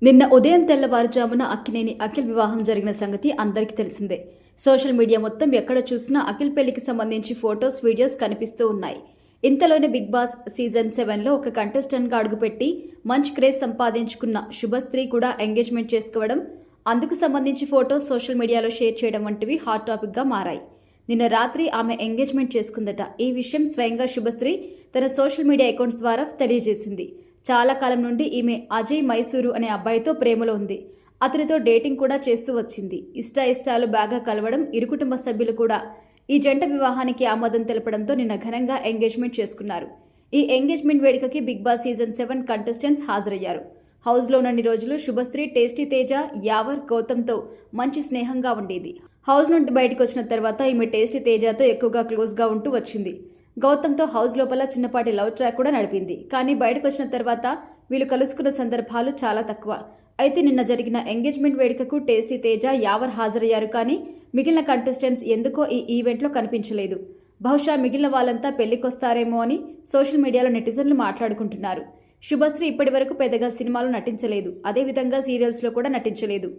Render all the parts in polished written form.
నిన్న ఉదయం తెల్లవారుజామున అక్కినేని అఖిల్ వివాహం జరిగిన సంగతి అందరికీ తెలిసిందే. సోషల్ మీడియా మొత్తం ఎక్కడ చూసినా అఖిల్ పెళ్లికి సంబంధించి ఫొటోస్, వీడియోస్ కనిపిస్తూ ఉన్నాయి. ఇంతలోనే బిగ్ బాస్ సీజన్ 7లో ఒక కంటెస్టెంట్గా అడుగుపెట్టి మంచి క్రేజ్ సంపాదించుకున్న శుభశ్రీ కూడా ఎంగేజ్మెంట్ చేసుకోవడం, అందుకు సంబంధించి ఫొటోస్ సోషల్ మీడియాలో షేర్ చేయడం వంటివి హాట్ టాపిక్గా మారాయి. నిన్న రాత్రి ఆమె ఎంగేజ్మెంట్ చేసుకుందట. ఈ విషయం స్వయంగా శుభశ్రీ తన సోషల్ మీడియా అకౌంట్స్ ద్వారా తెలియజేసింది. చాలా కాలం నుండి ఈమె అజయ్ మైసూరు అనే అబ్బాయితో ప్రేమలో ఉంది. అతనితో డేటింగ్ కూడా చేస్తూ వచ్చింది. ఇష్టాలు బాగా కలవడం, ఇరు కుటుంబ సభ్యులు కూడా ఈ జంట వివాహానికి ఆమోదం తెలపడంతో నిన్న ఘనంగా ఎంగేజ్మెంట్ చేసుకున్నారు. ఈ ఎంగేజ్మెంట్ వేడుకకి బిగ్ బాస్ సీజన్ 7 కంటెస్టెంట్స్ హాజరయ్యారు. హౌస్లో ఉన్నన్ని రోజులు శుభశ్రీ టేస్టీ తేజ, యావర్, గౌతమ్తో మంచి స్నేహంగా ఉండేది. హౌస్ నుండి బయటకు వచ్చిన తర్వాత ఈమె టేస్టీ తేజతో ఎక్కువగా క్లోజ్గా ఉంటూ వచ్చింది. గౌతమ్తో హౌస్ లోపల చిన్నపాటి లవ్ ట్రాక్ కూడా నడిపింది. కానీ బయటకు వచ్చిన తర్వాత వీళ్ళు కలుసుకున్న సందర్భాలు చాలా తక్కువ. అయితే నిన్న జరిగిన ఎంగేజ్మెంట్ వేడుకకు టేస్టీ తేజ, యావర్ హాజరయ్యారు. కానీ మిగిలిన కంటెస్టెంట్స్ ఎందుకో ఈ ఈవెంట్లో కనిపించలేదు. బహుశా మిగిలిన వాళ్ళంతా పెళ్లికొస్తారేమో అని సోషల్ మీడియాలో నెటిజన్లు మాట్లాడుకుంటున్నారు. శుభశ్రీ ఇప్పటి వరకు పెద్దగా సినిమాలో నటించలేదు. అదేవిధంగా సీరియల్స్లో కూడా నటించలేదు.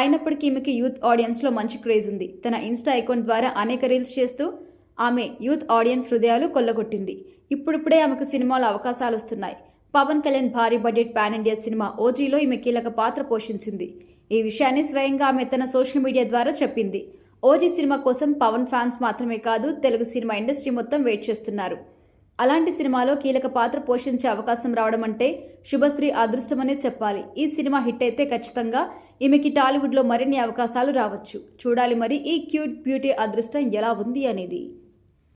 అయినప్పటికీ ఈమెకి యూత్ ఆడియన్స్లో మంచి క్రేజ్ ఉంది. తన ఇన్స్టా అకౌంట్ ద్వారా అనేక రీల్స్ చేస్తూ ఆమె యూత్ ఆడియన్స్ హృదయాలు కొల్లగొట్టింది. ఇప్పుడిప్పుడే ఆమెకు సినిమాలో అవకాశాలు వస్తున్నాయి. పవన్ కళ్యాణ్ భారీ బడ్జెట్ పాన్ ఇండియా సినిమా ఓజీలో ఈమె కీలక పాత్ర పోషించింది. ఈ విషయాన్ని స్వయంగా ఆమె తన సోషల్ మీడియా ద్వారా చెప్పింది. ఓజీ సినిమా కోసం పవన్ ఫ్యాన్స్ మాత్రమే కాదు, తెలుగు సినిమా ఇండస్ట్రీ మొత్తం వెయిట్ చేస్తున్నారు. అలాంటి సినిమాలో కీలక పాత్ర పోషించే అవకాశం రావడం అంటే శుభశ్రీ అదృష్టమనే చెప్పాలి. ఈ సినిమా హిట్ అయితే ఖచ్చితంగా ఈమెకి టాలీవుడ్లో మరిన్ని అవకాశాలు రావచ్చు. చూడాలి మరి ఈ క్యూట్ బ్యూటీ అదృష్టం ఎలా ఉంది అనేది.